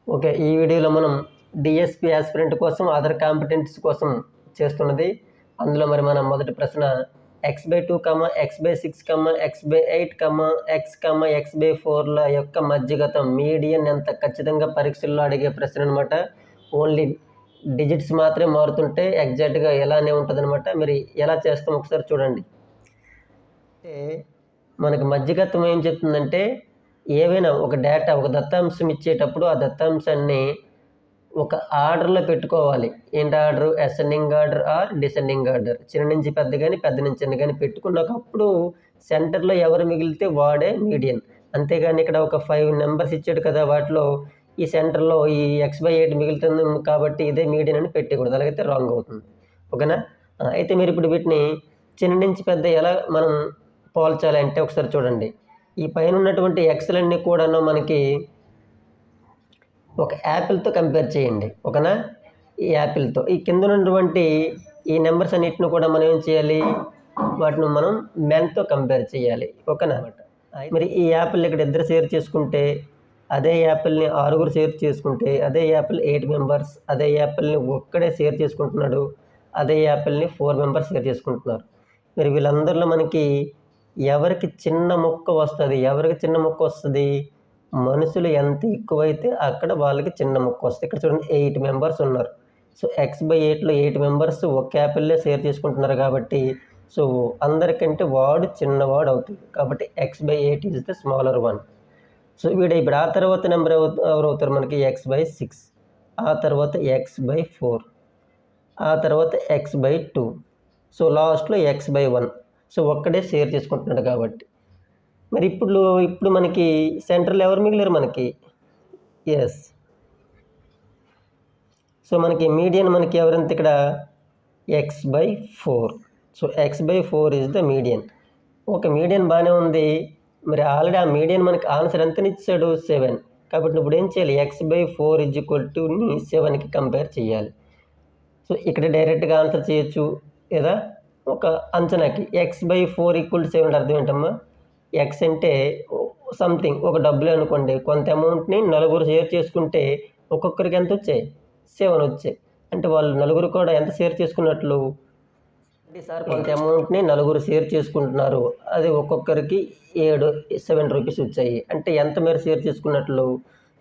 Okay, ఈ వీడియోలో మనం డిఎస్పి ఆస్పిరెంట్ కోసం అదర్ కాంపిటెంట్స్ కోసం చేస్తున్నది. అందులో మరి మన మొదటి ప్రశ్న x/2, x/6, x/8, x/4ల యొక్క మధ్యగతం మీడియన్ ఎంత ఖచ్చితంగా పరీక్షల్లో అడిగే ప్రశ్న అనమాట. ఓన్లీ డిజిట్స్ మాత్రమే మారుతుంటే ఎగ్జాక్ట్గా ఎలానే ఉంటుంది అనమాట. మరి ఎలా చేస్తాం ఒకసారి చూడండి. అంటే మనకి మధ్యగతం ఏం చెప్తుందంటే ఏవైనా ఒక డేటా, ఒక దత్తాంశం ఇచ్చేటప్పుడు ఆ దత్తాంశాన్ని ఒక ఆర్డర్లో పెట్టుకోవాలి. ఏంటి order? Ascending order or descending order. చిన్న నుంచి పెద్ద కానీ పెద్ద నుంచి చిన్న కానీ పెట్టుకున్నప్పుడు సెంటర్లో ఎవరు మిగిలితే వాడే మీడియన్. అంతేగాని ఇక్కడ ఒక 5 నెంబర్స్ ఇచ్చాడు కదా, వాటిలో ఈ సెంటర్లో ఈ x/8 మిగులుతుంది కాబట్టి ఇదే మీడియన్ అని పెట్టకూడదు, అలాగైతే రాంగ్ అవుతుంది. ఓకేనా? అయితే మీరు ఇప్పుడు వీటిని చిన్న నుంచి పెద్ద ఎలా మనం పోల్చాలి అంటే ఒకసారి చూడండి. ఈ పైన ఉన్నటువంటి ఎక్స్లన్నీ కూడాను మనకి ఒక యాపిల్తో కంపేర్ చేయండి. ఓకేనా? ఈ యాపిల్తో ఈ కింద ఉన్నటువంటి ఈ నెంబర్స్ అన్నిటిని కూడా మనం ఏం చేయాలి, వాటిని మనం మెన్తో కంపేర్ చేయాలి. ఓకేనా? మరి ఈ యాపిల్ ఇక్కడ ఇద్దరు షేర్ చేసుకుంటే, అదే యాపిల్ని 6 షేర్ చేసుకుంటే, అదే యాపిల్ 8 మెంబర్స్, అదే యాపిల్ని ఒక్కడే షేర్ చేసుకుంటున్నాడు, అదే యాపిల్ని 4 మెంబర్స్ షేర్ చేసుకుంటున్నారు. మరి వీళ్ళందరిలో మనకి ఎవరికి చిన్న ముక్క వస్తుంది? ఎవరికి చిన్న ముక్క వస్తుంది? మనుషులు ఎంత ఎక్కువైతే అక్కడ వాళ్ళకి చిన్న ముక్క వస్తుంది. ఇక్కడ చూడండి 8 మెంబర్స్ ఉన్నారు. సో x/8లో 8 మెంబర్స్ ఒక యాపిల్లే షేర్ చేసుకుంటున్నారు కాబట్టి సో అందరికంటే వాడు చిన్నవాడు అవుతుంది. కాబట్టి x/8 is the smaller one. So వీడు ఇప్పుడు ఆ తర్వాత నెంబర్ ఎవరు అవుతారు మనకి? x/6, ఆ తర్వాత x/4, ఆ తర్వాత x/2, సో లాస్ట్లో x/1. సో ఒక్కడే షేర్ చేసుకుంటున్నాడు కాబట్టి. మరి ఇప్పుడు మనకి సెంటర్లో ఎవరు మిగిలారు మనకి? ఎస్. సో మనకి మీడియన్ మనకి ఎవరంత ఇక్కడ? x/4. So x/4 is the median. Okay, median బాగానే ఉంది. మరి ఆల్రెడీ ఆ మీడియన్ మనకి ఆన్సర్ ఎంత ఇచ్చాడు? 7. కాబట్టి ఇప్పుడు ఏం చేయాలి? x/4 = 7కి కంపేర్ చేయాలి. సో ఇక్కడ డైరెక్ట్గా ఆన్సర్ చేయొచ్చు, లేదా ఒక అంచనాకి x/4 = 7 అర్థం ఏంటమ్మా? x అంటే సంథింగ్ ఒక డబ్బులు అనుకోండి, కొంత అమౌంట్ని 4 షేర్ చేసుకుంటే ఒక్కొక్కరికి ఎంత వచ్చాయి? 7 వచ్చాయి. అంటే వాళ్ళు నలుగురు కూడా ఎంత షేర్ చేసుకున్నట్లు? ప్రతిసారి కొంత అమౌంట్ని 4 షేర్ చేసుకుంటున్నారు, అది ఒక్కొక్కరికి 7 రూపీస్ వచ్చాయి. అంటే ఎంత మీరు షేర్ చేసుకున్నట్లు?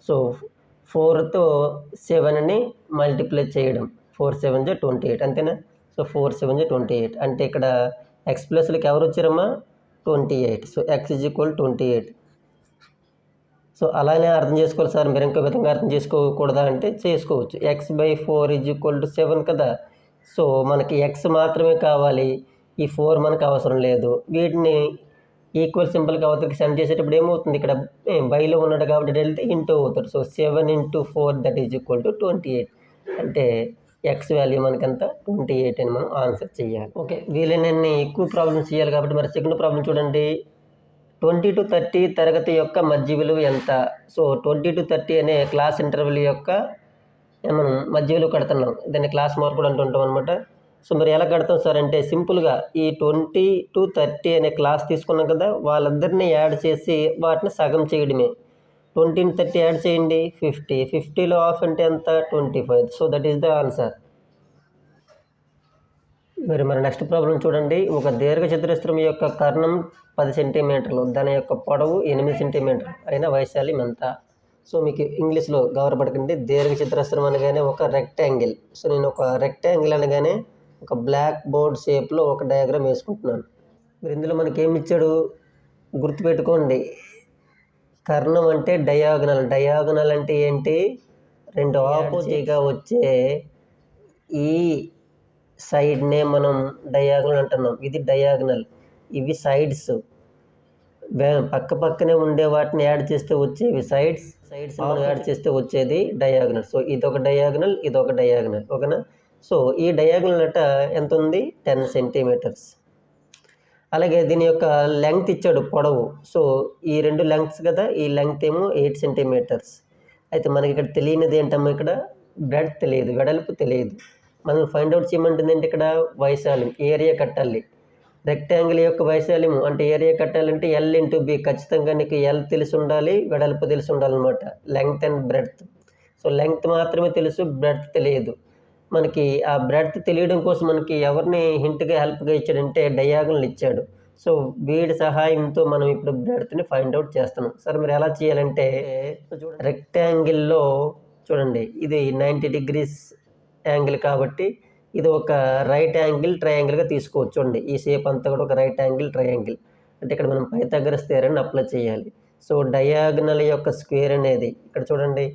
సో 4తో 7ని మల్టిప్లై చేయడం, 4 7 28, అంతేనా? సో 4 7 28. అంటే ఇక్కడ x ప్లస్లకి ఎవరు వచ్చారమ్మా? 28. So x = 28. సో అలానే అర్థం చేసుకోవాలి సార్, మీరు ఇంకో విధంగా అర్థం చేసుకోకూడదా అంటే చేసుకోవచ్చు. x/4 = 7 కదా. సో మనకి x మాత్రమే కావాలి, ఈ 4 మనకు అవసరం లేదు. వీటిని ఈక్వల్ సింపుల్గా అవతలకి సెండ్ చేసేటప్పుడు ఏమవుతుంది? ఇక్కడ బైలో ఉన్నాడు కాబట్టి వెళ్తే ఇంటూ అవుతాడు. So 7 × 4 that is equal to 28. అంటే x వాల్యూ మనకి ఎంత? 28 అని మనం ఆన్సర్ చేయాలి. ఓకే, వీలైనన్ని ఎక్కువ ప్రాబ్లమ్స్ చేయాలి కాబట్టి మరి సెకండ్ ప్రాబ్లం చూడండి. 20 to 30 తరగతి యొక్క మధ్య విలువ ఎంత? సో 20 to 30 అనే క్లాస్ ఇంటర్వెల్ యొక్క మనం మధ్య విలువ కడుతున్నాం, దాన్ని క్లాస్ మార్క్ కూడా అంటుంటాం అనమాట. సో మరి ఎలా కడతాం సార్ అంటే సింపుల్గా ఈ 20 to 30 అనే క్లాస్ తీసుకున్నాం కదా, వాళ్ళందరినీ యాడ్ చేసి వాటిని సగం చేయడమే. 20 to 30 యాడ్ చేయండి, 50. 50లో హాఫ్ అంటే ఎంత? 25. So that is the answer. మరి నెక్స్ట్ ప్రాబ్లం చూడండి. ఒక దీర్ఘ చతురస్రం యొక్క కర్ణం 10 సెంటీమీటర్లు, దాని యొక్క పొడవు 8 సెంటీమీటర్లు అయిన వైశాల్యం ఎంత? సో మీకు ఇంగ్లీష్లో గౌరవపడకండి. దీర్ఘ చతురస్రం అనగానే ఒక రెక్టాంగిల్. సో నేను ఒక రెక్టాంగిల్ అనగానే ఒక బ్లాక్ బోర్డ్ షేప్లో ఒక డయాగ్రామ్ వేసుకుంటున్నాను. మరి ఇందులో మనకి ఏమి ఇచ్చాడు గుర్తుపెట్టుకోండి. కర్ణం అంటే డయాగనల్. డయాగనల్ అంటే ఏంటి? రెండు ఆపోజిట్గా వచ్చే ఈ సైడ్నే మనం డయాగనల్ అంటున్నాం. ఇది డయాగనల్, ఇవి సైడ్స్. పక్క పక్కనే ఉండే వాటిని యాడ్ చేస్తే వచ్చేవి సైడ్స్. మనం యాడ్ చేస్తే వచ్చేది డయాగనల్. సో ఇదొక డయాగనల్, ఇదొక డయాగనల్. ఓకేనా? సో ఈ డయాగనల్ అట ఎంత ఉంది? 10 సెంటీమీటర్స్. అలాగే దీని యొక్క లెంగ్త్ ఇచ్చాడు, పొడవు. సో ఈ రెండు లెంగ్త్స్ కదా, ఈ లెంగ్త్ ఏమో 8 సెంటీమీటర్స్. అయితే మనకి ఇక్కడ తెలియనిది ఏంటమ్మా? ఇక్కడ బ్రెడ్త్ తెలియదు, వెడల్పు తెలియదు. మనం ఫైండ్ అవుట్ చేయమంటుంది ఏంటి? ఇక్కడ వైశాల్యం, ఏరియా కట్టాలి. రెక్టాంగిల్ యొక్క వైశాల్యం అంటే ఏరియా కట్టాలంటే L × B. ఖచ్చితంగా నీకు L తెలిసి ఉండాలి, వెడల్పు తెలిసి ఉండాలన్నమాట, length and breadth. So length మాత్రమే తెలుసు, బ్రెడ్త్ తెలియదు. మనకి ఆ బ్రెడ్త్ తెలియడం కోసం మనకి ఎవరిని హింట్గా హెల్ప్గా ఇచ్చాడంటే డయాగనల్ ఇచ్చాడు. సో వీడి సహాయంతో మనం ఇప్పుడు బ్రెడ్త్ని ఫైండ్ అవుట్ చేస్తున్నాం. సరే మరి ఎలా చేయాలంటే రెక్టాంగిల్లో చూడండి, ఇది 90 degrees యాంగిల్ కాబట్టి ఇది ఒక రైట్ యాంగిల్ ట్రయాంగిల్గా తీసుకోవచ్చు. చూడండి, ఈ షేప్ అంతా కూడా ఒక రైట్ యాంగిల్ ట్రయాంగిల్. అంటే ఇక్కడ మనం పైథాగరస్ థియరమ్ని అప్లై చేయాలి. సో డయాగనల్ యొక్క స్క్వేర్ అనేది ఇక్కడ చూడండి,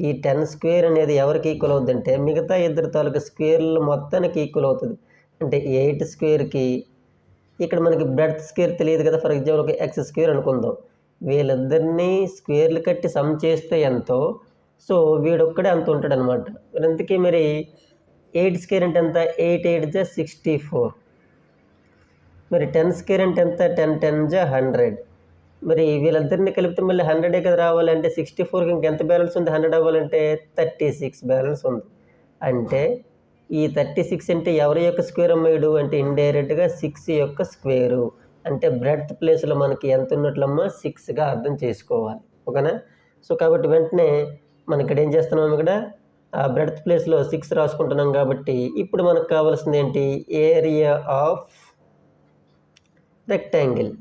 ఈ 10 స్క్వేర్ అనేది ఎవరికి ఈక్వల్ అవుతుందంటే మిగతా ఇద్దరు తాలూకు స్క్వేర్లు మొత్తానికి ఈక్వల్ అవుతుంది. అంటే 8 స్క్వేర్కి ఇక్కడ మనకి బ్రెడ్త్ స్క్వేర్ తెలియదు కదా. ఫర్ ఎగ్జాంపుల్ ఒక ఎక్స్ స్క్వేర్ అనుకుందాం. వీళ్ళిద్దరినీ స్క్వేర్లు కట్టి సమ్ చేస్తే ఎంతో, సో వీడొక్కడే అంత ఉంటాడు అనమాట. అందుకే మరి 8 స్క్వేర్ అంటే ఎంత, 8 8 జా 64. మరి 10 స్క్వేర్ అంటే ఎంత, 10 10 జా 100. మరి వీళ్ళిద్దరిని కలిపితే మళ్ళీ 100 కదా రావాలంటే 64కి ఇంకెంత బ్యాలెన్స్ ఉంది 100 అవ్వాలంటే 36 బ్యాలెన్స్ ఉంది. అంటే ఈ 36 అంటే ఎవరి యొక్క స్క్వేర్ అమ్మాయిడు అంటే ఇండైరెక్ట్గా 6 యొక్క స్క్వేరు. అంటే బ్రెడ్త్ ప్లేస్లో మనకి ఎంత ఉన్నట్లమ్మా 6గా అర్థం చేసుకోవాలి. ఓకేనా. సో కాబట్టి వెంటనే మనం ఇక్కడ ఏం చేస్తున్నాం, ఇక్కడ ఆ బ్రెడ్త్ ప్లేస్లో 6 రాసుకుంటున్నాం. కాబట్టి ఇప్పుడు మనకు కావాల్సింది ఏంటి, area of rectangle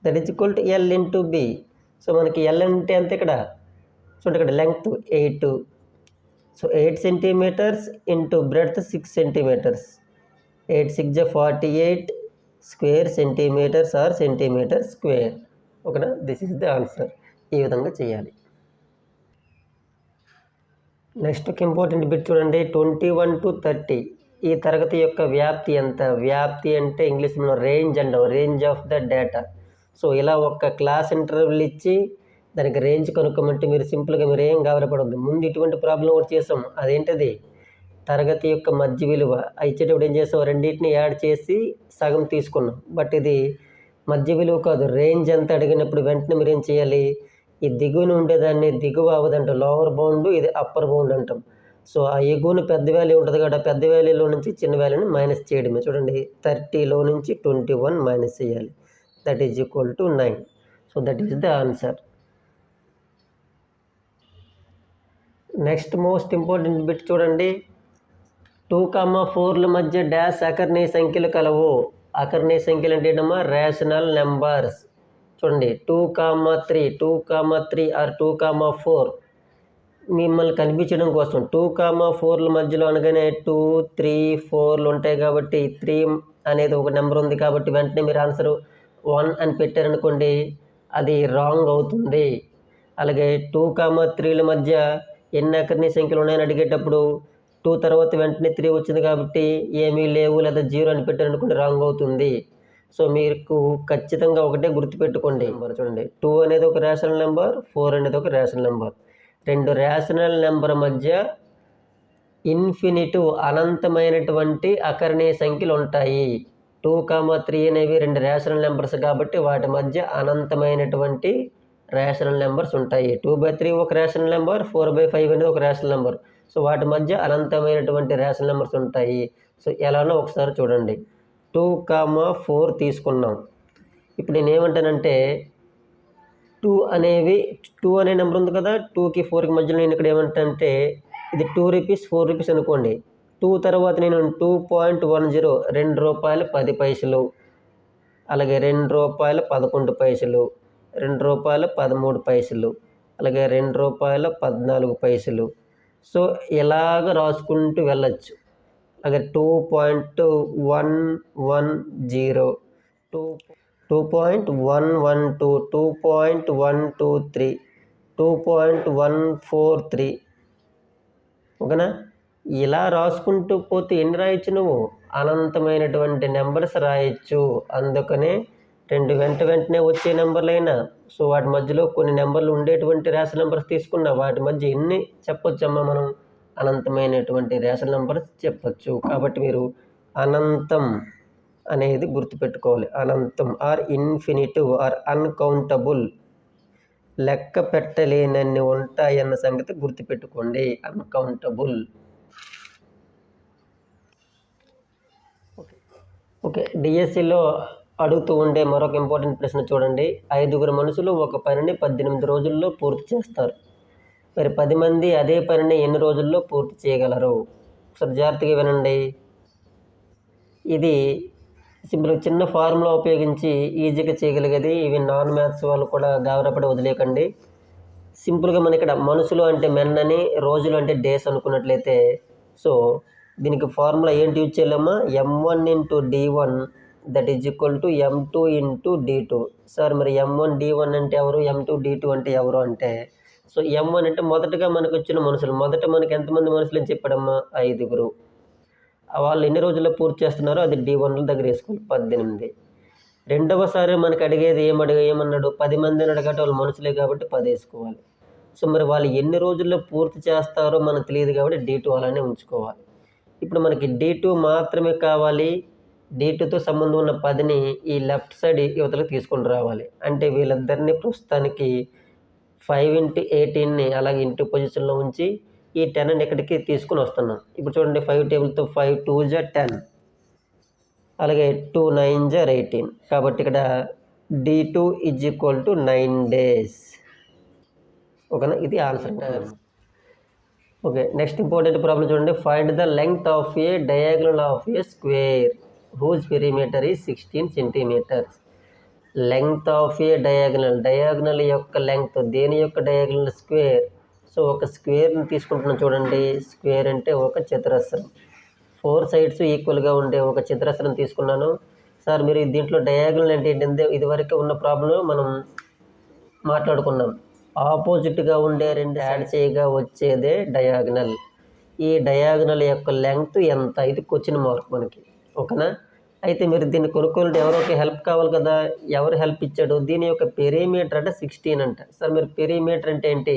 that is equal to L into B. So మనకి ఎల్ అంటే ఎంత, ఇక్కడ చూడండి, ఇక్కడ length 8. So 8 centimetres into breadth 6 centimetres. 8 6 జా 48 square centimetres or centimetre square. ఓకేనా. This is the answer. ఈ విధంగా చేయాలి. నెక్స్ట్ ఒక ఇంపార్టెంట్ బిట్ చూడండి, 21 to 30 ఈ తరగతి యొక్క వ్యాప్తి ఎంత. వ్యాప్తి అంటే ఇంగ్లీష్లో రేంజ్ అంటాం, range of the data. So ఇలా ఒక క్లాస్ ఇంటర్వెల్ ఇచ్చి దానికి రేంజ్ కనుక్కోమంటే మీరు సింపుల్గా మీరు ఏం గాబరపడవద్దు. ముందు ఇటువంటి ప్రాబ్లం ఒకటి చేసాం, అదేంటది తరగతి యొక్క మధ్య విలువ ఇచ్చేటప్పుడు ఏం చేసాం, రెండింటిని యాడ్ చేసి సగం తీసుకున్నాం. బట్ ఇది మధ్య విలువ కాదు, రేంజ్ ఎంత అడిగినప్పుడు వెంటనే మీరు ఏం చేయాలి, ఈ దిగువన ఉండేదాన్ని దిగువ అవ్వదంటాం, లోవర్ బౌండ్, ఇది అప్పర్ బౌండ్ అంటాం. సో ఆ ఎగువన పెద్ద వాల్యూ ఉంటుంది కదా, పెద్ద వాల్యూలో నుంచి చిన్న వాల్యూని మైనస్ చేయడమే. చూడండి, 30లో నుంచి 21 మైనస్ చేయాలి. That is equal to 9. So that is the answer. Next most important bit చూడండి, 2, 4ల మధ్య డాష్ అకర్ణీయ సంఖ్యలు కలవు. అకర్ణీయ సంఖ్యలు అంటే ఏంటమ్మా, రేషనల్ నెంబర్స్. చూడండి 2, 3 ఆర్ 2, 4 మిమ్మల్ని కనిపించడం కోసం 2, 4ల మధ్యలో అనగానే 2, 3, 4లు ఉంటాయి కాబట్టి 3 అనేది ఒక నెంబర్ ఉంది కాబట్టి వెంటనే మీరు ఆన్సర్ 1 అని పెట్టారనుకోండి, అది రాంగ్ అవుతుంది. అలాగే 2, 3ల మధ్య ఎన్ని అకర్ణీయ సంఖ్యలు ఉన్నాయని అడిగేటప్పుడు 2 తర్వాత వెంటనే 3 వచ్చింది కాబట్టి ఏమీ లేవు లేదా 0 అని పెట్టారనుకోండి, రాంగ్ అవుతుంది. సో మీకు ఖచ్చితంగా ఒకటే గుర్తుపెట్టుకోండి. చూడండి, 2 అనేది ఒక రేషనల్ నెంబర్, 4 అనేది ఒక రేషనల్ నెంబర్. రెండు రేషనల్ నెంబర్ మధ్య ఇన్ఫినిటివ్ అనంతమైనటువంటి అకర్ణీయ సంఖ్యలు ఉంటాయి. 2, 3 అనేవి రెండు రేషనల్ నెంబర్స్ కాబట్టి వాటి మధ్య అనంతమైనటువంటి రేషనల్ నెంబర్స్ ఉంటాయి. 2/3 ఒక రేషనల్ నెంబర్, 4/5 అనేది ఒక రేషనల్ నెంబర్. సో వాటి మధ్య అనంతమైనటువంటి రేషనల్ నెంబర్స్ ఉంటాయి. సో ఎలానో ఒకసారి చూడండి, 2, 4 తీసుకున్నాం. ఇప్పుడు నేను ఏమంటానంటే 2 అనే నెంబర్ ఉంది కదా, 2కి 4కి మధ్యలో నేను ఇక్కడ ఏమంటానంటే ఇది 2 రూపీస్ 4 రూపీస్ అనుకోండి. 2 తర్వాత నేను 2.10 ₹2.10, అలాగే ₹2.11, ₹2.13, అలాగే ₹2.14. సో ఇలాగ రాసుకుంటూ వెళ్ళచ్చు. అలాగే 2.110, 2.112, 2.123, 2.143. ఓకేనా. ఇలా రాసుకుంటూ పోతే ఎన్ని రాయొచ్చు, నువ్వు అనంతమైనటువంటి నెంబర్స్ రాయొచ్చు. అందుకనే రెండు వెంటనే వచ్చే నెంబర్లైనా, సో వాటి మధ్యలో కొన్ని నెంబర్లు ఉండేటువంటి రేషనల్ నెంబర్స్ తీసుకున్నా వాటి మధ్య ఎన్ని చెప్పొచ్చమ్మా, మనం అనంతమైనటువంటి రేషనల్ నెంబర్స్ చెప్పచ్చు. కాబట్టి మీరు అనంతం అనేది గుర్తుపెట్టుకోవాలి. అనంతం ఆర్ ఇన్ఫినిటివ్ ఆర్ అన్కౌంటబుల్, లెక్క పెట్టలేనన్ని ఉంటాయన్న సంగతి గుర్తుపెట్టుకోండి. అన్కౌంటబుల్. ఓకే, డిఎస్సిలో అడుగుతూ ఉండే మరొక ఇంపార్టెంట్ ప్రశ్న చూడండి. 5 మనుషులు ఒక పనిని 18 రోజుల్లో పూర్తి చేస్తారు. మరి 10 మంది అదే పనిని ఎన్ని రోజుల్లో పూర్తి చేయగలరు? ఒకసారి జాగ్రత్తగా వినండి. ఇది సింపుల్ చిన్న ఫార్ములా ఉపయోగించి ఈజీగా చేయగలిగేది. ఇవి నాన్ మ్యాథ్స్ వాళ్ళు కూడా గాబరాపడి వదిలేయకండి. సింపుల్గా మన ఇక్కడ మనుషులు అంటే మెన్ అని, రోజులు అంటే డేస్ అనుకున్నట్లయితే సో దీనికి ఫార్ములా ఏంటి యూజ్ చేయాలమ్మా? m1 × d1 that is equal to m2 × d2. Sir మరి m1 d1 అంటే ఎవరు, m2 d2 అంటే ఎవరు అంటే సో m1 అంటే మొదటగా మనకు వచ్చిన మనుషులు. మొదట మనకి ఎంతమంది మనుషులు అని చెప్పాడమ్మా? 5. వాళ్ళు ఎన్ని రోజుల్లో పూర్తి చేస్తున్నారో అది d1 దగ్గర వేసుకోవాలి 18. రెండవసారి మనకి అడిగేది ఏమన్నాడు? 10 మందిని అడగట, వాళ్ళు మనుషులే కాబట్టి 10 వేసుకోవాలి. సో మరి వాళ్ళు ఎన్ని రోజుల్లో పూర్తి చేస్తారో మనకు తెలియదు కాబట్టి d2 అలానే ఉంచుకోవాలి. ఇప్పుడు మనకి d2 మాత్రమే కావాలి. d2తో సంబంధం ఉన్న 10ని ఈ లెఫ్ట్ సైడ్ యువతలకు తీసుకొని రావాలి. అంటే వీళ్ళిద్దరిని ప్రస్తుతానికి 5 × 18ని అలాగే ఇంటూ పొజిషన్లో ఉంచి ఈ 10ని ఇక్కడికి తీసుకుని వస్తున్నాం. ఇప్పుడు చూడండి 5 టేబుల్తో 5 2 = 10, అలాగే 2 9 = 18. కాబట్టి ఇక్కడ d2 = 9 days. ఓకేనా? ఇది answer. Okay, next important problem చూడండి. Find the length of a diagonal of a square whose perimeter is 16 centimeters. Length of a diagonal యొక్క లెంగ్త్, దేని యొక్క డయాగ్నల్? స్క్వేర్. సో ఒక స్క్వేర్ని తీసుకుంటున్నాం చూడండి. స్క్వేర్ అంటే ఒక చతురస్రం. 4 సైడ్స్ ఈక్వల్గా ఉండే ఒక చతురస్రం తీసుకున్నాను. సార్ మీరు దీంట్లో డయాగ్నల్ అంటే ఏంటంటే ఇదివరకు ఉన్న ప్రాబ్లం మనం మాట్లాడుకున్నాం. ఆపోజిట్గా ఉండే 2 యాడ్ చేయగా వచ్చేదే డయాగ్నల్. ఈ డయాగ్నల్ యొక్క లెంగ్త్ ఎంత? ఇది క్వశ్చన్ మార్క్ మనకి. ఓకేనా? అయితే మీరు దీన్ని కొనుక్కోవాలంటే ఎవరికి హెల్ప్ కావాలి కదా. ఎవరు హెల్ప్ ఇచ్చాడు? దీని యొక్క పెరిమీటర్ అంటే 16 అంట. సార్ మీరు పెరిమీటర్ అంటే ఏంటి?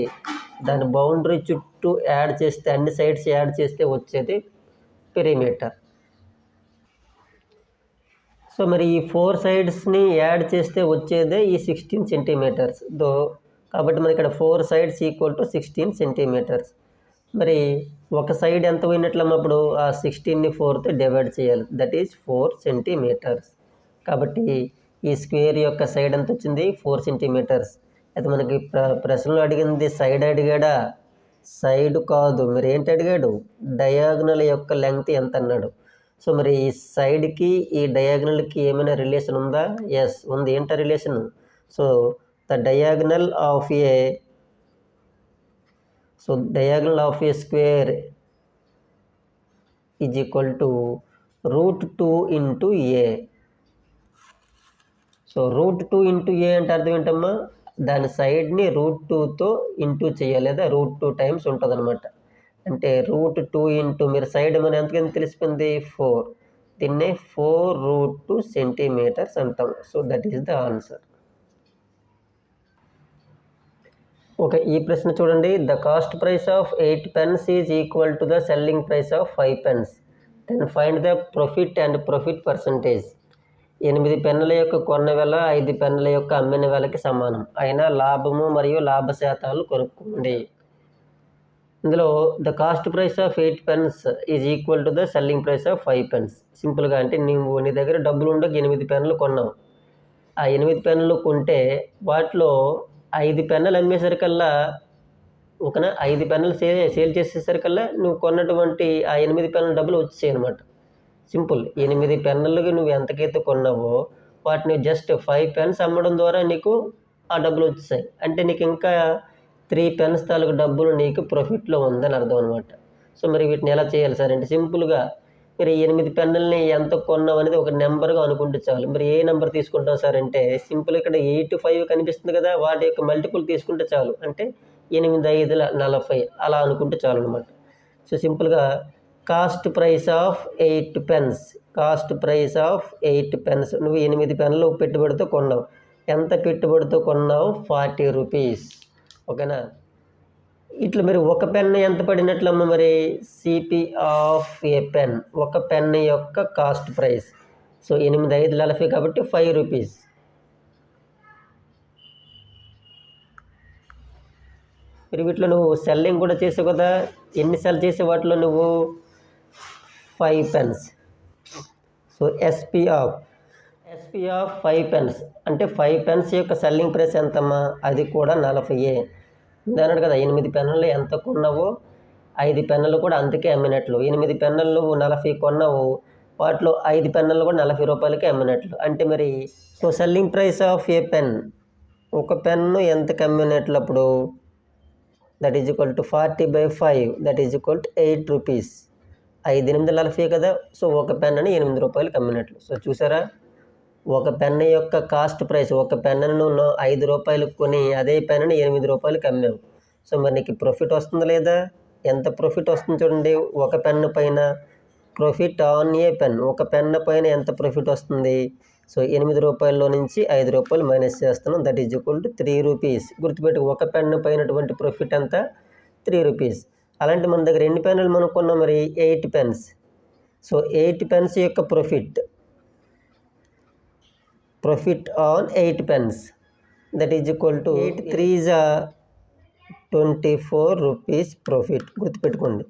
దాని బౌండరీ చుట్టూ యాడ్ చేస్తే, అన్ని సైడ్స్ యాడ్ చేస్తే వచ్చేది పెరిమీటర్. సో మరి ఈ 4 సైడ్స్ని యాడ్ చేస్తే వచ్చేదే ఈ 16 centimeters. కాబట్టి మనకి ఇక్కడ 4 sides = 16 centimeters. మరి ఒక సైడ్ ఎంత పోయినట్లమ్మా? అప్పుడు ఆ 16ని 4తో డివైడ్ చేయాలి. That is 4 centimeters. కాబట్టి ఈ స్క్వేర్ యొక్క సైడ్ ఎంత వచ్చింది? 4 centimeters. అయితే మనకి ప్రశ్నలో అడిగింది సైడ్ అడిగాడా? సైడ్ కాదు. మరి ఏంటి అడిగాడు? డయాగ్నల్ యొక్క లెంగ్త్ ఎంత అన్నాడు. సో మరి ఈ సైడ్కి ఈ డయాగ్నల్కి ఏమైనా రిలేషన్ ఉందా? ఎస్ ఉంది. ఏంట relation? So the diagonal of a square is equal to √2 × a. So √2 × a అంటే అర్థం ఏంటమ్మా? దాని సైడ్ని √2తో ఇంటూ చేయాలి, లేదా √2 times ఉంటుంది అనమాట. అంటే √2 మీరు సైడ్ మన ఎంతకని తెలిసిపోయింది? 4. దీన్నే 4√2 centimeters అంటాం. So that is the answer. Okay, ఈ ప్రశ్న చూడండి. The cost price of 8 pence is equal to the selling price of 5 pence. Then find the profit and profit percentage. 8 పెన్నుల యొక్క కొన్న వెల 5 పెన్నుల యొక్క అమ్మిన వెలకి సమానం అయినా లాభము మరియు లాభ శాతాలు కనుక్కోండి. ఇందులో the cost price of 8 pence is equal to the selling price of 5 pence. సింపుల్గా అంటే నీ దగ్గర డబ్బులు ఉండక 8 పెన్నులు కొన్నావు. ఆ 8 పెన్నులు కొంటే వాటిలో 5 పెన్నులు అమ్మేసరికల్లా, ఓకేనా, 5 పెన్నులు సేల్ చేసేసరికల్లా నువ్వు కొన్నటువంటి ఆ 8 పెన్నుల డబ్బులు వచ్చేసాయి అనమాట. సింపుల్. 8 పెన్నులకి నువ్వు ఎంతకైతే కొన్నావో వాటిని జస్ట్ 5 pence అమ్మడం ద్వారా నీకు ఆ డబ్బులు వచ్చేసాయి. అంటే నీకు ఇంకా 3 pence తాలూకు డబ్బులు నీకు ప్రాఫిట్లో ఉందని అర్థం అనమాట. సో మరి వీటిని ఎలా చేయాలి సార్ అంటే సింపుల్గా మీరు 8 పెన్నుల్ని ఎంత కొన్నాం అనేది ఒక నెంబర్గా అనుకుంటే చాలు. మరి ఏ నెంబర్ తీసుకుంటాం సార్ అంటే సింపుల్ ఇక్కడ 8 5 కనిపిస్తుంది కదా, వాటి యొక్క మల్టిపుల్ తీసుకుంటే చాలు. అంటే 8 5 40 అలా అనుకుంటే చాలు అనమాట. సో సింపుల్గా cost price of 8 pence, cost price of 8 pence. నువ్వు 8 పెన్నులు పెట్టుబడితో కొన్నావు. ఎంత పెట్టుబడితో కొన్నావు? 40 rupees. ఓకేనా? ఇట్లా మీరు ఒక పెన్ ఎంత పడినట్లమ్మా? మరి సిపి ఆఫ్ ఏ పెన్, ఒక పెన్ యొక్క కాస్ట్ ప్రైస్. సో 8 5 40 కాబట్టి 5 rupees. మరి వీటిలో నువ్వు సెల్లింగ్ కూడా చేసావు కదా. ఎన్ని సెల్ చేసే వాటిలో నువ్వు 5 pence. So SP of SP of 5 pens అంటే 5 పెన్స్ యొక్క సెల్లింగ్ ప్రైస్ ఎంతమ్మా, అది కూడా 40. అన్నాడు కదా 8 పెన్నులు ఎంత కొన్నావో 5 పెన్నులు కూడా అంతకే అమ్మినట్లు. 8 పెన్నులు నువ్వు 40 కొన్నావు, వాటిలో 5 పెన్నులు కూడా 40 రూపాయలకి అమ్మినట్లు. అంటే మరి so selling price of a pen, ఒక పెన్ను ఎంతకి అమ్మినట్లు అప్పుడు that is equal to 40/5 that is equal to 8 rupees. 5 8 40 కదా, సో ఒక పెన్నుని 8 రూపాయలకి అమ్మినట్లు. సో చూసారా, ఒక పెన్ను యొక్క కాస్ట్ ప్రైస్, ఒక పెన్నును 5 రూపాయలకు కొని అదే పెన్నుని 8 రూపాయలకి అమ్మావు. సో మరి నీకు ప్రాఫిట్ వస్తుందా లేదా? ఎంత ప్రాఫిట్ వస్తుంది చూడండి. ఒక పెన్ను పైన ప్రాఫిట్ ఆన్ ఏ పెన్, ఒక పెన్ను పైన ఎంత ప్రాఫిట్ వస్తుంది? సో 8 రూపాయల్లో నుంచి 5 రూపాయలు మైనస్ చేస్తున్నాం, that is equal to 3 rupees. గుర్తుపెట్టి, ఒక పెన్ను పైనటువంటి ప్రాఫిట్ ఎంత? 3 రూపీస్. అలాంటి మన దగ్గర ఎన్ని పెన్నులు మనం కొన్నాం మరి? 8 పెన్స్. సో 8 పెన్స్ యొక్క profit on 8 pens that is equal to 8 3s 24 rupees profit. గుర్తుపెట్టుకోండి,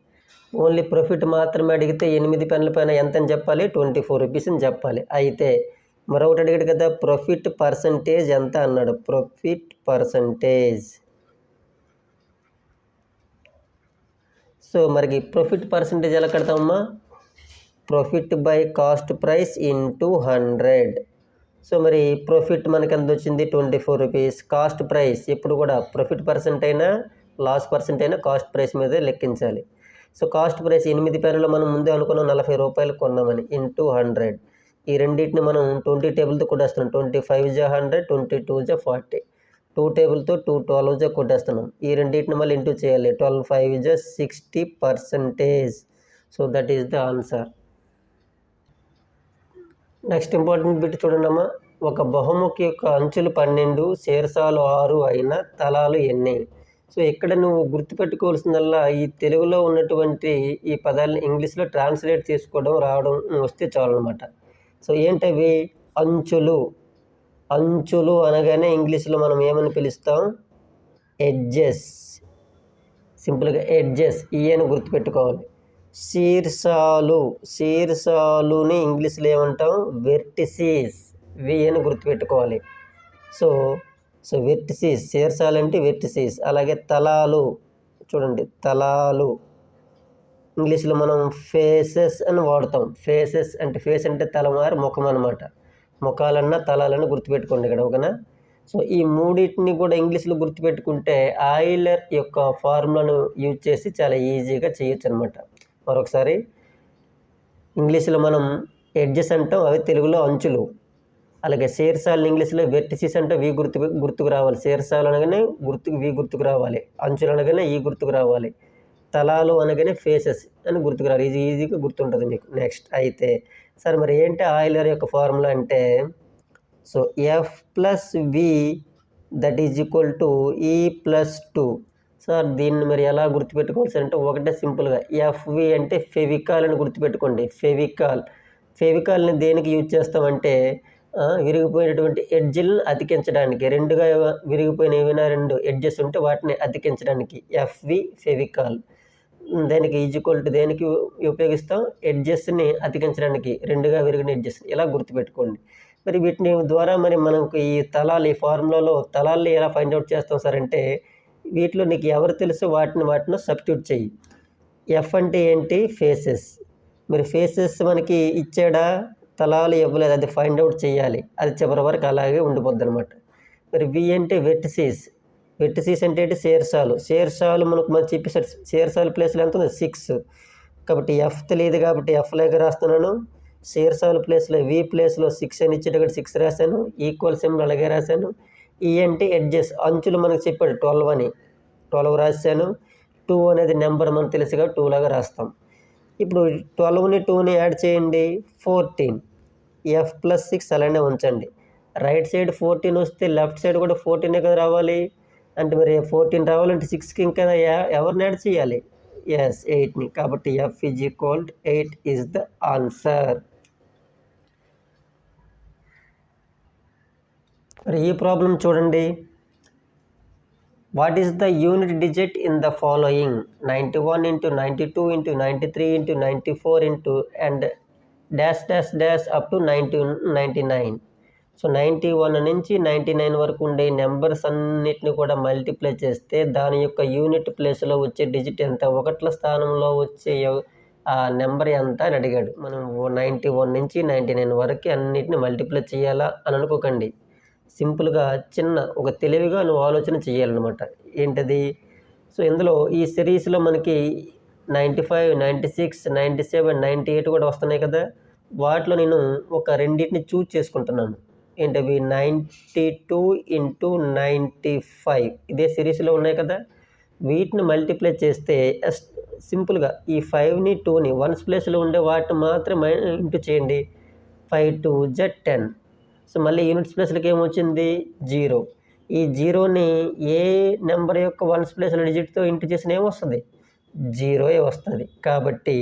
ఓన్లీ ప్రాఫిట్ మాత్రమే అడిగితే 8 పెన్నుల పైన ఎంత అని చెప్పాలి? 24 రూపీస్ అని చెప్పాలి. అయితే మరొకటి అడిగాడు కదా, ప్రాఫిట్ పర్సంటేజ్ ఎంత అన్నాడు. Profit percentage. సో మరి ప్రాఫిట్ పర్సంటేజ్ ఎలా కడతామమ్మా? Profit by cost price into 100. So మరి ప్రాఫిట్ మనకి ఎంత వచ్చింది? 24 రూపీస్. కాస్ట్ ప్రైస్ ఎప్పుడు కూడా ప్రాఫిట్ పర్సెంట్ అయినా లాస్ పర్సెంట్ అయినా కాస్ట్ ప్రైస్ మీదే లెక్కించాలి. సో కాస్ట్ ప్రైస్ 8 పెన్నులు మనం ముందే అనుకున్నాం 40 రూపాయలు కొన్నామని, ఇంటూ 100. ఈ రెండింటిని మనం 20 టేబుల్తో కొట్టేస్తున్నాం. 25 100, 22 40. 2 టేబుల్తో 2 12 కొట్టేస్తున్నాం. ఈ రెండింటిని మళ్ళీ ఇంటూ చేయాలి. 12 5 60%. So that is the answer. Next important bit చూడండమ్మా. ఒక బహుముఖి యొక్క అంచులు 12, శీర్షాలు 6 అయిన తలాలు ఎన్ని? సో ఇక్కడ నువ్వు గుర్తుపెట్టుకోవాల్సిందల్లా ఈ తెలుగులో ఉన్నటువంటి ఈ పదాలని ఇంగ్లీష్లో ట్రాన్స్లేట్ చేసుకోవడం రావడం వస్తే చాలు అనమాట. సో ఏంటవి? అంచులు. అంచులు అనగానే ఇంగ్లీష్లో మనం ఏమని పిలుస్తాం? ఎడ్జెస్. సింపుల్గా ఎడ్జెస్, ఈ అని గుర్తుపెట్టుకోవాలి. శీర్షాలు. శీర్షాలుని ఇంగ్లీష్లో ఏమంటాం? వెర్టిసిస్. వి అని గుర్తుపెట్టుకోవాలి. సో వెర్టిసిస్, శీర్షాలు అంటే వెర్టిసిస్. అలాగే తలాలు చూడండి, తలాలు ఇంగ్లీష్లో మనం ఫేసెస్ అని వాడతాం. ఫేసెస్ అంటే ఫేస్ అంటే తలమారు ముఖం అనమాట. ముఖాలన్నా తలాలన్నా గుర్తుపెట్టుకోండి ఇక్కడ, ఓకేనా? సో ఈ మూడింటిని కూడా ఇంగ్లీష్లో గుర్తుపెట్టుకుంటే ఆయిలర్ యొక్క ఫార్ములాను యూజ్ చేసి చాలా ఈజీగా చేయొచ్చు అనమాట. మరొకసారి, ఇంగ్లీష్లో మనం ఎడ్జెస్ అంటాం, అవి తెలుగులో అంచులు. అలాగే శీర్షాలు ఇంగ్లీష్లో వెర్టిసిస్ అంటే వి గుర్తుకు రావాలి. శీర్షాలు అనగానే వి గుర్తుకు రావాలి. అంచులు అనగానే ఈ గుర్తుకు రావాలి. తలాలు అనగానే ఫేసెస్ అని గుర్తుకు రావాలి. ఈజీగా గుర్తుంటుంది మీకు. నెక్స్ట్ అయితే సరే మరి ఏంటి ఆయిలర్ యొక్క ఫార్ములా అంటే, so F+V that is equal to E+2. Sir దీన్ని మరి ఎలా గుర్తుపెట్టుకోవాల్సి అంటే ఒకటే సింపుల్గా FV అంటే ఫెవికాల్ అని గుర్తుపెట్టుకోండి. ఫెవికాల్ని దేనికి యూజ్ చేస్తామంటే విరిగిపోయినటువంటి ఎడ్జిల్ని అతికించడానికి. రెండుగా విరిగిపోయిన ఏమైనా 2 ఎడ్జెస్ ఉంటే వాటిని అతికించడానికి FV ఫెవికాల్. దానికి ఈజ్వల్ టు దేనికి ఉపయోగిస్తాం? ఎడ్జెస్ని అతికించడానికి, రెండుగా విరిగిన ఎడ్జెస్. ఇలా గుర్తుపెట్టుకోండి. మరి వీటిని ద్వారా మరి మనకు ఈ తలాలు, ఈ ఫార్ములాలో తలాల్ని ఎలా ఫైండ్ అవుట్ చేస్తాం సార్ అంటే, వీటిలో నీకు ఎవరు తెలుసు వాటిని సబ్స్టిట్యూట్ చెయ్యి. ఎఫ్ అంటే ఏంటి? ఫేసెస్. మరి ఫేసెస్ మనకి ఇచ్చాడా? తలాలు ఇవ్వలేదు, అది ఫైండ్ అవుట్ చేయాలి. అది చివరి వరకు అలాగే ఉండిపోద్ది అనమాట. మరి వి అంటే వెర్టిసిస్. వెర్టిసిస్ అంటే ఏంటి? శీర్షాలు. శీర్షాలు మనకు మనం చెప్పేసారు, శీర్షాలు ప్లేస్లో ఎంత ఉంది? 6. కాబట్టి ఎఫ్ తెలియదు కాబట్టి ఎఫ్ లాగా రాస్తున్నాను. శీర్షాలు ప్లేస్లో వి ప్లేస్లో 6 అని ఇచ్చేటప్పుడు 6 రాశాను. ఈక్వల్ సింబల్ అలాగే రాశాను. ఈ అంటే ఎడ్జెస్, అంచులు మనకు చెప్పాడు 12 అని, 12 రాశాను. 2 అనేది నెంబర్ మనకు తెలుసుగా, 2 లాగా రాస్తాం. ఇప్పుడు 12ని 2ని యాడ్ చేయండి, 14. F+6 అలానే ఉంచండి. రైట్ సైడ్ 14 వస్తే లెఫ్ట్ సైడ్ కూడా 14 కదా రావాలి. అంటే మరి 14 రావాలంటే 6కి ఇంకా ఎవరిని యాడ్ చేయాలి? ఎస్, 8ని. కాబట్టి F=8 ఈజ్ ద ఆన్సర్. మరి ఈ ప్రాబ్లం చూడండి. What is the unit digit in the following? 91 into 92 into 93 into 94 into and dash dash dash up to 99. So 91 నుంచి 99 వరకు ఉండే నెంబర్స్ అన్నిటిని కూడా మల్టిప్లై చేస్తే దాని యొక్క యూనిట్ ప్లేస్లో వచ్చే డిజిట్ ఎంత, ఒకట్ల స్థానంలో వచ్చే ఆ నెంబర్ ఎంత అని అడిగాడు. మనం 91 నుంచి 99 వరకు అన్నిటిని మల్టిప్లై చేయాలా అని అనుకోకండి. సింపుల్గా ఒక తెలివిగా నువ్వు ఆలోచన చేయాలన్నమాట. ఏంటది? సో ఇందులో ఈ సిరీస్లో మనకి 95, 96, 97, 98 కూడా వస్తున్నాయి కదా. వాటిలో నేను ఒక రెండింటిని చూజ్ చేసుకుంటున్నాను. ఏంటవి? 92 into 95 ఇదే సిరీస్లో ఉన్నాయి కదా. వీటిని మల్టిప్లై చేస్తే సింపుల్గా ఈ 5ని 2ని వన్స్ ప్లేస్లో ఉండే వాటిని మాత్రమే ఇంటూ చేయండి. 5 2 = 10. సో మళ్ళీ యూనిట్స్ ప్లేస్లోకి ఏమొచ్చింది? 0. ఈ 0ని ఏ నెంబర్ యొక్క వన్స్ ప్లేస్లో డిజిట్తో ఇంటూ చేసిన ఏమొస్తుంది? 0 వస్తుంది. కాబట్టి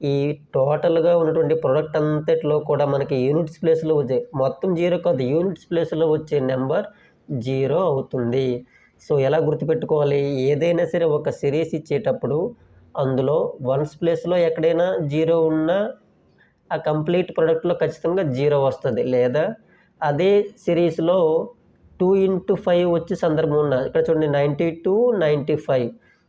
ఈ టోటల్గా ఉన్నటువంటి ప్రోడక్ట్ అంతట్లో కూడా మనకి యూనిట్స్ ప్లేస్లో వచ్చే మొత్తం 0 కాదు, యూనిట్స్ ప్లేస్లో వచ్చే నెంబర్ 0 అవుతుంది. సో ఎలా గుర్తుపెట్టుకోవాలి? ఏదైనా సరే ఒక సిరీస్ ఇచ్చేటప్పుడు అందులో వన్స్ ప్లేస్లో ఎక్కడైనా 0 ఉన్నా ఆ కంప్లీట్ ప్రోడక్ట్లో ఖచ్చితంగా 0 వస్తుంది. లేదా అదే సిరీస్లో 2 into 5 వచ్చే సందర్భం ఉన్న, ఇక్కడ చూడండి 92, 95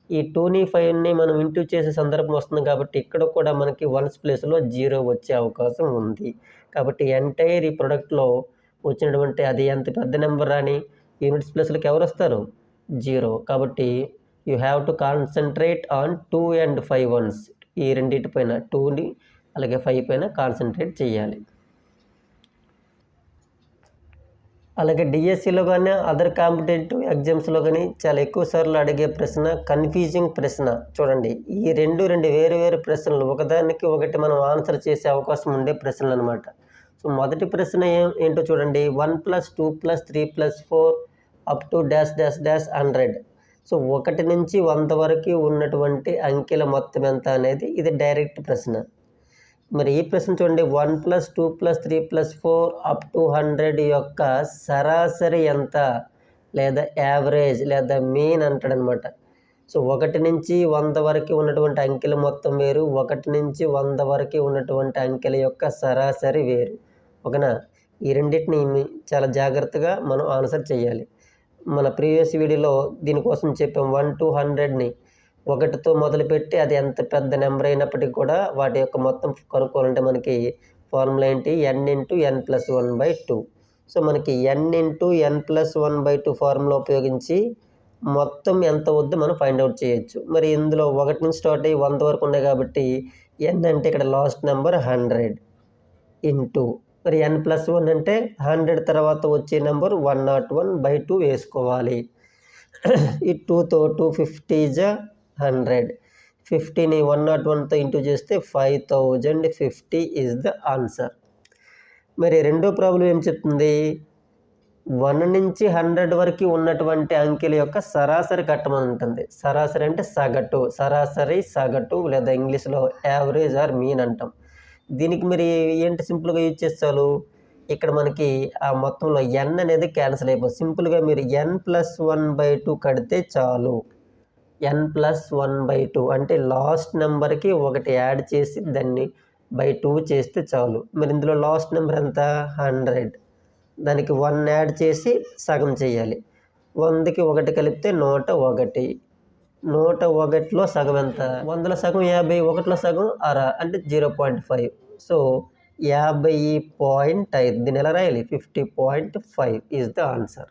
ఈ 2ని 5ని మనం ఇంటూ చేసే సందర్భం వస్తుంది. కాబట్టి ఇక్కడ కూడా మనకి వన్స్ ప్లేస్లో 0 వచ్చే అవకాశం ఉంది. కాబట్టి ఎంటైర్ ఈ ప్రోడక్ట్లో వచ్చినటువంటి అది ఎంత పెద్ద నెంబర్ అని యూనిట్స్ ప్లేస్లోకి ఎవరు వస్తారు? 0. కాబట్టి you have to concentrate on 2 and 5 once. ఈ రెండింటి పైన 2ని అలాగే 5 పైన కాన్సన్ట్రేట్ చేయాలి. అలాగే డిఎస్సిలో కానీ అదర్ కాంపిటేటివ్ ఎగ్జామ్స్లో కానీ చాలా ఎక్కువ సార్లు అడిగే ప్రశ్న, కన్ఫ్యూజింగ్ ప్రశ్న. చూడండి, ఈ రెండు వేరు ప్రశ్నలు, ఒకదానికి ఒకటి మనం ఆన్సర్ చేసే అవకాశం ఉండే ప్రశ్నలు అనమాట. సో మొదటి ప్రశ్న ఏంటో చూడండి. 1 + 2 + 3 + 4 up to dash dash dash 100. So 1 నుంచి 100 వరకు ఉన్నటువంటి అంకెల మొత్తం ఎంత అనేది ఇది డైరెక్ట్ ప్రశ్న. మరి ఈ ప్రశ్న చూడండి, 1 + 2 + 3 + 4 అప్ టు 100 యొక్క సరాసరి ఎంత, లేదా యావరేజ్ లేదా మీన్ అంటాడనమాట. సో 1 నుంచి 100 వరకు ఉన్నటువంటి అంకెల మొత్తం వేరు, 1 నుంచి 100 వరకు ఉన్నటువంటి అంకెల యొక్క సరాసరి వేరు. ఓకేనా? ఈ రెండింటిని చాలా జాగ్రత్తగా మనం ఆన్సర్ చేయాలి. మన ప్రీవియస్ వీడియోలో దీనికోసం చెప్పాం. 1 to 100ని 1తో మొదలుపెట్టి అది ఎంత పెద్ద నెంబర్ అయినప్పటికీ కూడా వాటి యొక్క మొత్తం కనుక్కోవాలంటే మనకి ఫార్ములా ఏంటి? n × n+1/2. సో మనకి n × n+1/2 ఫార్ములా ఉపయోగించి మొత్తం ఎంత వద్దో మనం ఫైండ్ అవుట్ చేయొచ్చు. మరి ఇందులో 1 నుంచి స్టార్ట్ అయ్యి 100 వరకు ఉన్నాయి కాబట్టి n అంటే ఇక్కడ లాస్ట్ నెంబర్ 100 ఇంటూ, మరి n+1 అంటే 100 తర్వాత వచ్చే నెంబర్ 101/2 వేసుకోవాలి. ఈ 2తో 250 = 100. 50ని 101తో ఇంటూ చేస్తే 5050 ఈజ్ ద ఆన్సర్. మరి రెండో ప్రాబ్లం ఏం చెప్తుంది? 1 నుంచి 100 వరకు ఉన్నటువంటి అంకెల యొక్క సరాసరి కట్టమని ఉంటుంది. సరాసరి అంటే సగటు, సరాసరి, సగటు లేదా ఇంగ్లీష్లో యావరేజ్ ఆర్ మీన్ అంటాం. దీనికి మరి ఏంటి? సింపుల్గా యూజ్ చేస్తారు. ఇక్కడ మనకి ఆ మొత్తంలో n అనేది క్యాన్సిల్ అయిపోతుంది. సింపుల్గా మీరు n+1/2 కడితే చాలు. n+1/2 అంటే లాస్ట్ నెంబర్కి ఒకటి యాడ్ చేసి దాన్ని /2 చేస్తే చాలు. మరి ఇందులో లాస్ట్ నెంబర్ ఎంత? 100. దానికి 1 యాడ్ చేసి సగం చేయాలి. 100కి 1 కలిపితే 101. 101లో సగం ఎంత? 100లో సగం 50, 1లో సగం అర అంటే 0.5. సో 50.5. దీన్ని ఎలా రాయాలి? 50.5 ఈజ్ ద ఆన్సర్.